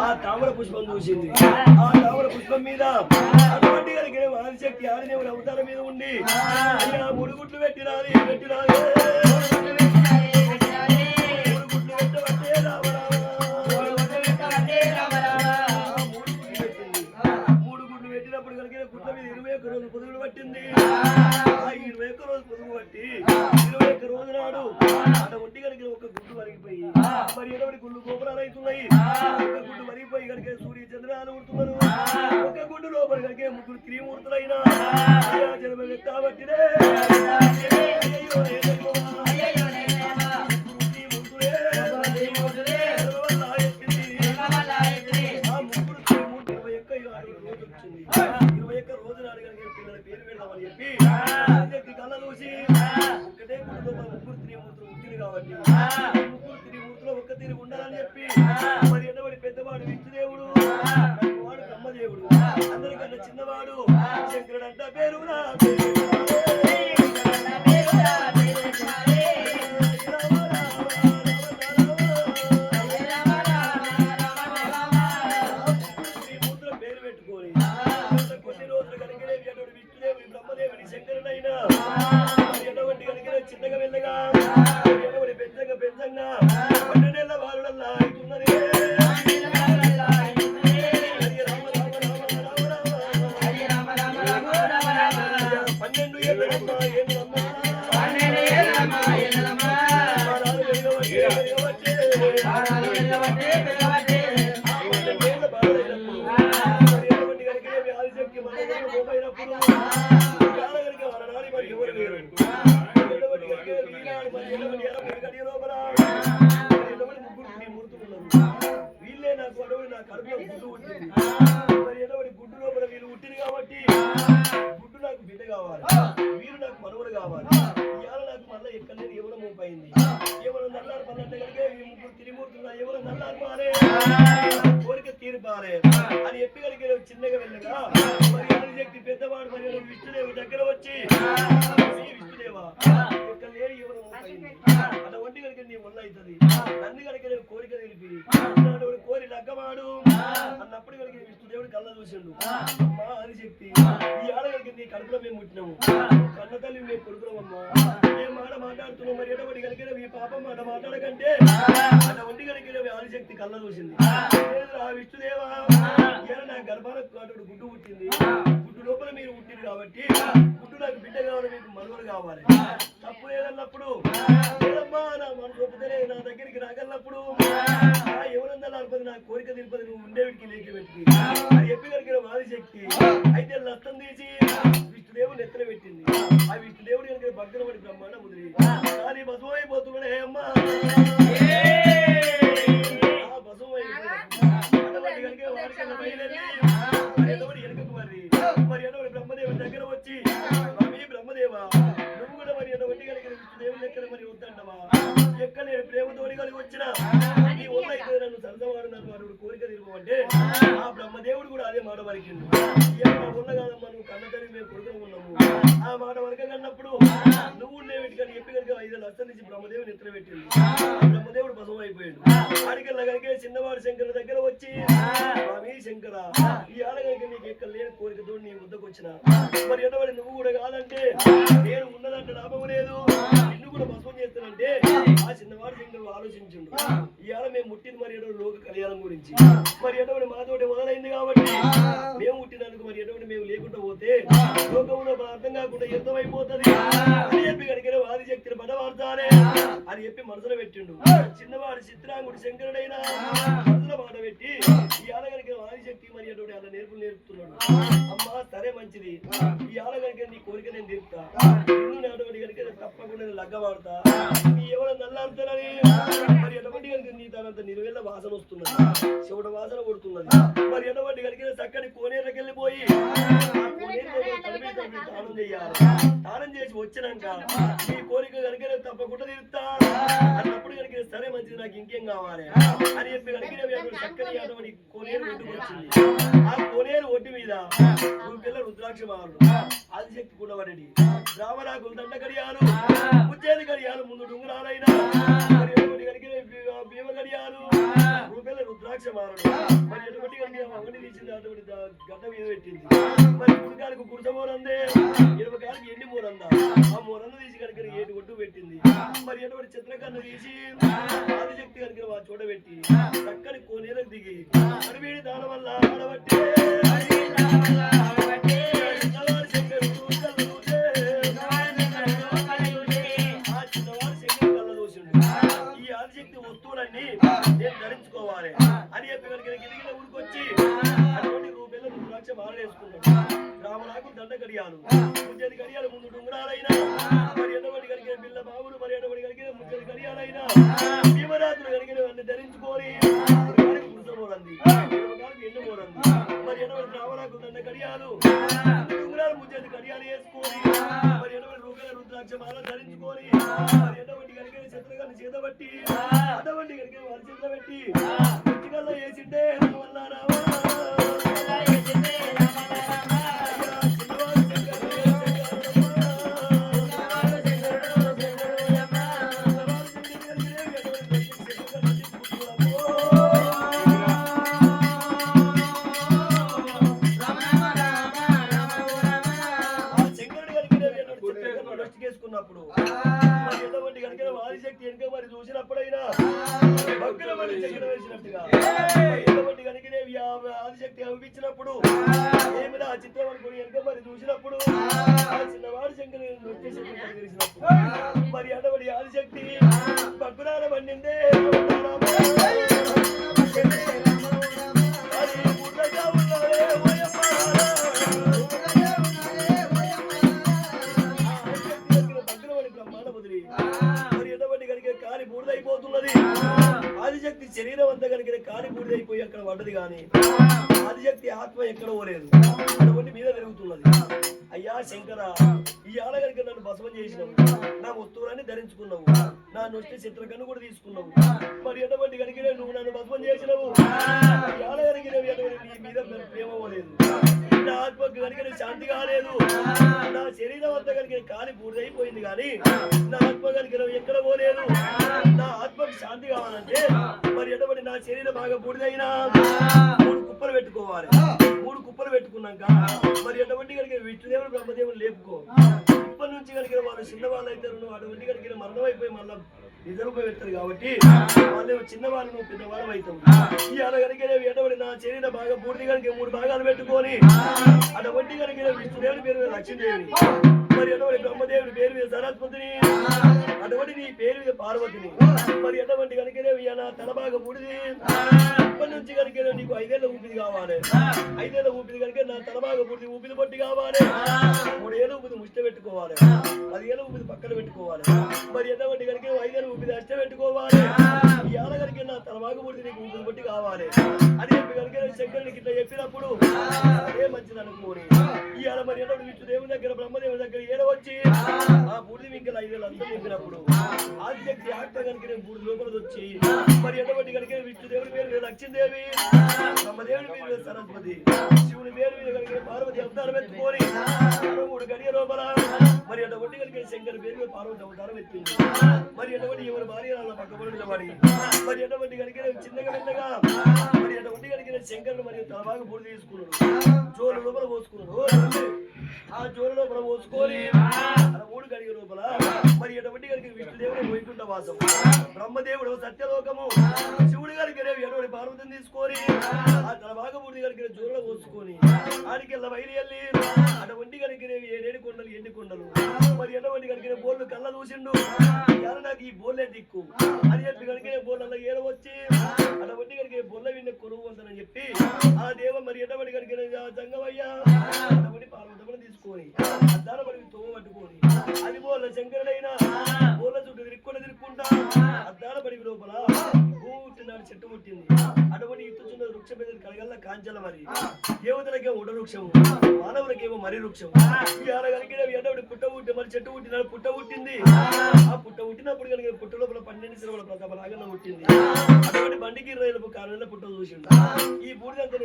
ఆ తామర పుష్పం చూసింది. ఆ తామర పుష్పం మీద అటువంటి కలిగిన ఆదిశక్తి ఆదిదేవుడు అవతారం మీద ఉండి అయ్యా ముడుగుట్లు పెట్టిరాలి పెట్టిరాలి పొదుగులు పట్టింది. ఆ 21 రోజు పొదుగు పట్టి 21 రోజు నాడు అక్కడ ఒంటి కనుక ఒక గుడ్డు వరిగిపోయి మరి ఎటువంటి గుళ్ళు గోపురాలు అవుతున్నాయి. ఒక గుడ్డు వరిగిపోయి కనుక సూర్య చంద్రాలు ఉడుతున్నారు. ఒక గుడ్డు లోపల కనుక ముగ్గురు త్రిమూర్తులైనా జన్మ కాబట్టినే కళ్ళ చూసి ఒక్కటే ముగ్గురు త్రిమూర్తులు ఉట్టింది కాబట్టి ముగ్గురు త్రిమూర్తులు ఒక్క తిరిగి ఉండాలని చెప్పి మరి ఎన్నబడి పెద్దవాడు విష్ణుదేవుడు వాడు బ్రహ్మదేవుడు అందరికన్నా చిన్నవాడు శంకరుడు అంట పేరు చిన్నగా వెళ్ళగా పెద్దగా పెద్దగా 12 నెలల బాలుడల్లా అవుతున్నది. 12 ఏళ్ళమ్మా ఆదిశక్తి పోయినప్పుడు వాళ్ళ నాని మరి ఎవరు లేరు. వీళ్ళే నాకు అడవులు నా కడుపులో గుడ్డు పుట్టింది. మరి ఎటువంటి గుడ్డు లోపల వీళ్ళు పుట్టింది కాబట్టి గుడ్డు నాకు బిడ్డ కావాలి, వీరు నాకు మనవడు కావాలి. ఇవాళ నాకు మళ్ళీ ఎక్కడ లేదు ఎవరో మోపైంది. ఎవరు నల్లారు పన్నెండు కలిగే ఈ ముగ్గురు తిరిగిపోతున్నా ఎవరు నల్లారు పాలే కోరిక తీరిపాలే అని చెప్పి కలిగే చిన్నగా వెళ్ళగా మరి ఆదిశక్తి పెద్దవాడు మరి విష్ణుదేవి దగ్గర వచ్చి విష్ణుదేవా ఇక్కడ లేని ఎవరు మోపైంది అలా ఒంటి కలిగి నీ వల్ల అవుతుంది నన్ను కలిగే కోరిక తెలిపి కోరి లగ్గవాడు అన్నప్పుడు కలిగిన విష్ణుదేవుడు కళ్ళ చూసిండు. మా ఆదిశక్తి ఈ ఆడగలిగి నీ కడుపులో మేము పుట్టినాము, కన్న తల్లి మేము కొడుకున్నామమ్మా, ఏ మాట మాట్లాడుతున్నావు మరి ఎటువంటి కలిగిన ఈ పాపం మాట మాట్లాడకంటే అలా ఒంటి కలిగిన ఆదిశక్తి కళ్ళ చూసింది. ఆ విష్ణుదేవా నా గర్భాలకు అటు గుడ్డు పుట్టింది, గుడ్డు లోపల మీరు పుట్టింది కాబట్టి గుడ్డు నాకు బిడ్డ కావాలి, మీకు మనవడు కావాలి. తప్పు లేదన్నప్పుడు లేదమ్మా నా మనసు ఒప్పుతలే నా దగ్గరికి రాగలప్పుడు ఎవరన్నా నడపది నా కోరిక తిరుపతి నువ్వు ఉండేవిడికి లేకి పెట్టి అది చెప్పి కలిగిన ఆదిశక్తి అయితే లస్తం తీసి విష్ణుదేవుడు ఎత్తన పెట్టింది. ఆ విష్ణుదేవుడు కనుక భక్తుల పడి బ్రహ్మాండ ముదిరి కానీ బసవ అయిపోతున్నాడే అమ్మా బసవ అయిపోయి కనుక వాడికన్నా బయలుదేరి మరి వెనకకు మరి ఎటువంటి బ్రహ్మదేవుడి దగ్గర వచ్చి బ్రహ్మదేవా నువ్వు కూడా మరి ఎటువంటి కలిగిన విష్ణుదేవుడు ఎక్కడ మరి వద్దంటవా ఎక్కడ నేను ప్రేమతోడి కలిగి వచ్చినా నీ వల్ల అయితే నన్ను సంతవాడు నన్ను వాడు కోరిక తిరుగుమంటే ఆ బ్రహ్మదేవుడు కూడా అదే మాట వరకిండు. ఉన్న కాదమ్మా నువ్వు కన్న తల్లి మేము కొడుకుని ఉన్నాము ఆ మాట వరక కన్నప్పుడు నువ్వు ఉండేవిటి కానీ చెప్పి కనుక 5 లక్షల నుంచి బ్రహ్మదేవుడు ఎత్తున పెట్టిండు. బ్రహ్మదేవుడు బసవ అయిపోయాడు. ఆడికల్లా కనుక చిన్నవాడు శంకరు దగ్గర వచ్చి స్వామి శంకర ఈ ఆడగలికి నీకు ఎక్కడ లేని కోరికతో నీ ముద్దకు వచ్చిన మరి ఎటువంటి నువ్వు కూడా కాదంటే నేను ఉన్నదంటే లాభం లేదు, నిన్ను కూడా బసవం చేస్తానంటే ఆ చిన్నవాడు శంకరు ఆలోచించుండు. ఇవాళ మేము ముట్టింది మరి ఎటువంటి లోక కళ్యాణం గురించి మరి ఎటువంటి మాతోటి మొదలైంది కాబట్టి మేము పుట్టినందుకు మరి ఎటువంటి మేము లేకుండా పోతే లోకంలో అర్థం కాకుండా యుద్ధమైపోతుంది అని చెప్పి కనుక ఆదిశక్తిని బలవాడతానే అని చెప్పి మనసులో పెట్టిండు. చిన్నవాడు చిత్రాంగుడు శంకరుడైనా మనసులో మాట పెట్టి ఈ ఆడగలికి ఆదిశక్తి మరి ఎటువంటి అలా నేర్పుతున్నాడు. అమ్మా సరే మంచిది ఈ ఆడగలికి నీ కోరిక నేను తీరుతా, నిన్ను అటువంటి కనుక తప్పకుండా నేను లగ్గవాడతా, నీ ఎవరో నల్లాడుతానని మరి ఎటువంటి కనుక నీ తనంత నిలువెల్ల వాసన వస్తున్నది, శివుడు వాసన కొడుతున్నది. మరి ఎటువంటి కనుక చక్కని కోనేరుకి వెళ్ళిపోయి దానం చేయాలి. దానం చేసి వచ్చినాక నీ కోరిక కనుక తప్పకుండా తీరుతా అన్నప్పుడు కనుక సరే మంచిది నాకు ఇంకేం కావాలి అని చెప్పి కనుక చక్కని అటువంటి కోనేరు ఒడ్డుకు వచ్చింది. ఆ కోనేరు ఒడ్డు మీద పిల్ల రుద్రాక్ష మారుడు ఆదిశక్తి కుండవడి రామరాకులు దండ గడియాలు ముచ్చేది గడియాలు ముందు డుంగురాలైనా భీమ గడియాలు రూపాయల రుద్రాక్ష రుద్రాక్ష మారడు మరి ఎటువంటి కనుక అవన్నీ తీసింది అటువంటి గడ్డ మీద పెట్టింది మరి కుడికాలకు కుర్చమోరందే ఇరవై కాలకి ఎండి మోరందా ఆ మోరంద తీసి కనుక ఏటు ఒడ్డు పెట్టింది మరి ఎటువంటి చిత్రకన్ను తీసి ఆదిశక్తి కనుక చోట పెట్టి చక్కని కోనేలకు దిగి అడవిడి దాని వల్ల ఆడబట్టి నేను ధరించుకోవాలి అని చెప్పి కనుక గిరిగిన ఊరికొచ్చి అటువంటి రూపాయలు రుద్రాక్ష మాల వేసుకున్నాడు రామరాకు దండ కడియాలు ముచ్చటి కడియాలు ముందు డుంగరాలైనా మరి ఎటువంటి కలిగిన పిల్ల బాబులు మరి ఎటువంటి కలిగిన ముచ్చటి కడియాలైనా భీమరాత్రులు కలిగిన అన్ని ధరించుకొని గుర్తమోరంది ఎండమోరంది మరి ఎటువంటి రామరాకు దండ కడియాలు డుంగరాలు ముచ్చటి కడియాలు వేసుకొని మరి ఎటువంటి రూపాయల రుద్రాక్ష మాల ధరించుకొని మరి ఎటువంటి కలిగిన చిత్రగాన్ని చేతబట్టి అటువంటి కలిగిన వారి చేతిలో పెట్టి పుట్టికల్లో వేసిండే వల్ల రావా చేసుకున్నప్పుడు మరి ఎటువంటి కనుక ఆదిశక్తి వెనుక మరి చూసినప్పుడైనా భక్తుల మరి చక్కెర వేసినట్టుగా ఎటువంటి కనుక ఆదిశక్తి అనిపించినప్పుడు ఏమిరా ఆ చిత్రం అనుకుని వెనుక మరి చూసినప్పుడు ఆ చిన్నవాడి శంకర్ తెలిసినప్పుడు మరి అటువంటి ఆదిశక్తి భక్తురాల పండిందే ఆదిశక్తి శరీరం అంతా కనుక కాలి బూడిదైపోయి అక్కడ పడ్డది కానీ ఆదిశక్తి ఆత్మ ఎక్కడ పోలేదు అటువంటి మీద తిరుగుతున్నది అయ్యా శంకర ఈ ఆడ కనుక నన్ను భస్మం చేసినావు నా వస్తువులన్నీ ధరించుకున్నావు నా నొచ్చి చిత్రకన్ను కూడా తీసుకున్నావు మరి ఎటువంటి కనుక నువ్వు నన్ను భస్మం చేసినావు ఈ ఆడ కనుక నీ మీద ప్రేమ పోలేదు నా ఆత్మకు కనుక శాంతి కాలేదు నా శరీరం అంతా కనుక కాలి బూడిదైపోయింది కానీ నా ఆత్మ కనుక ఎక్కడ పోలేదు నా ఆత్మకు శాంతి కావాలంటే మరి ఎటువంటి నా శరీరం బాగా బూడిదైనా 3 కుప్పలు పెట్టుకోవాలి 3 కుప్పలు పెట్టుకున్నాక మరి ఎటువంటి కనుక విష్ణుదేవుడు బ్రహ్మదేవుడు లేపుకో ఇప్పటి నుంచి కనుక వాళ్ళు చిన్నవాళ్ళు అయితే అటువంటి కనుక మరణం అయిపోయి మళ్ళీ నిజరూపం పెడతారు కాబట్టి వాళ్ళు చిన్నవాళ్ళు నువ్వు పెద్దవాళ్ళం అవుతావు ఈ అలా కనుక ఎటువంటి నా శరీరం బాగా బూడిది కనుక 3 భాగాలు పెట్టుకొని అటువంటి కనుక విష్ణుదేవుడి పేరు మీద లక్ష్మీదేవిని మరి ఎటువంటి బ్రహ్మదేవుడి పేరు మీద సరస్వతిని అటువంటి నీ పేరు మీద పార్వతిని మరి ఎటువంటి కనుక నా తల బాగా బూడిది ఇప్పటి నుంచి కనుక నీకు 5 ఏళ్ళ ఊపిది కావాలి 5 ఏళ్ళ ఊపిది కనుక నా తల బాగా బూడిది ఊపిది పట్టి కావాలి 3 ఏళ్ళ ఊపిది ముష్ట పెట్టుకోవాలి 10 ఏళ్ళ ఊపిది పక్కన పెట్టుకోవాలి మరి ఎటువంటి కనుక 5 ఏళ్ళ ఊపిది అష్ట పెట్టుకోవాలి ఈ ఆడ కనుక నా తల బాగా బూడిది నీకు ఊపిది పట్టి కావాలి అని చెప్పి కనుక శంకరునికి ఇట్లా చెప్పినప్పుడు అదే మంచిది అనుకోని ఈ ఆడ మరి ఎటువంటి విష్ణుదేవుని దగ్గర బ్రహ్మదేవుని దగ్గర ఏడ వచ్చి ఆ బూడిది ఇంకా 5 ఏళ్ళు అంతా చెప్పినప్పుడు ఆదిశక్తి ఆత్మ కనుక బూడిది లోపల వచ్చి మరి ఎటువంటి కనుక విష్ణుదేవుని పేరు లక్ష్మీదేవి బ్రహ్మదేవుని పేరు సరస్వతి శివుని పేరు మీద కనుక పార్వతి అవతారం ఎత్తుకొని 3 గడియ లోపల మరి ఎటువంటి కనుక శంకర్ పేరు మీద పార్వతి అవతారం ఎత్తింది మరి ఎటువంటి ఎవరి భార్య పక్కపడి నిలబడి మరి ఎటువంటి కనుక చిన్నగా వెళ్ళగా మరి ఎటువంటి కనుక శంకరుడు మరి తలబాగా బూడి తీసుకున్నాడు జోలు లోపల పోసుకున్నాడు ఆ జోలు లోపల పోసుకొని 3 గడియ లోపల మరి ఎటువంటి కనుక విష్ణుదేవుడు వైకుంఠ వాసం బ్రహ్మదేవుడు సత్యలోకము శివుడి గారికి ఎటువంటి పార్వతిని తీసుకొని ఆ తల బాగా బూడి కనుక జోరులో పోసుకొని ఆడికెళ్ళ బయలువెళ్ళి అటువంటి కనుక 7 కొండలు 8 కొండలు మరి ఎటువంటి కనుక బోర్లు కళ్ళ చూసిండు ఎలా నాకు ఈ బోర్లే దిక్కు అని చెప్పి కనుక బోర్లలో ఏడ వచ్చి అటువంటి కనుక బొల్ల విన్న కొనుగోలు వస్తుందని చెప్పి ఆ దేవ మరి ఎటువంటి కనుక జంగమయ్యా అటువంటి పార్వతమని తీసుకొని అద్దాల పడి తోవ పట్టుకొని అది బోర్ల శంకరుడైనా బోర్ల చుట్టూ తిరుక్కుంటా అద్దాల పడి లోపల పూర్తినాడు చెట్టు పుట్టింది అటువంటి ఇత్తుచున్న వృక్ష మీద కలగల్ల కాంచల మరి దేవతలకేమో ఉడ వృక్షము మానవులకేమో మరి వృక్షం ఈ ఆడ కనుక ఎటువంటి పుట్ట పుట్టి మరి చెట్టు పుట్టినాడు పుట్ట పుట్టింది ఆ పుట్ట పుట్టినప్పుడు కనుక పుట్ట లోపల 12 సిరవల ప్రతాప రాగంలో పుట్టింది అటువంటి బండికి రైలు కాలంలో పుట్ట చూసిండు ఈ బూడిదంతా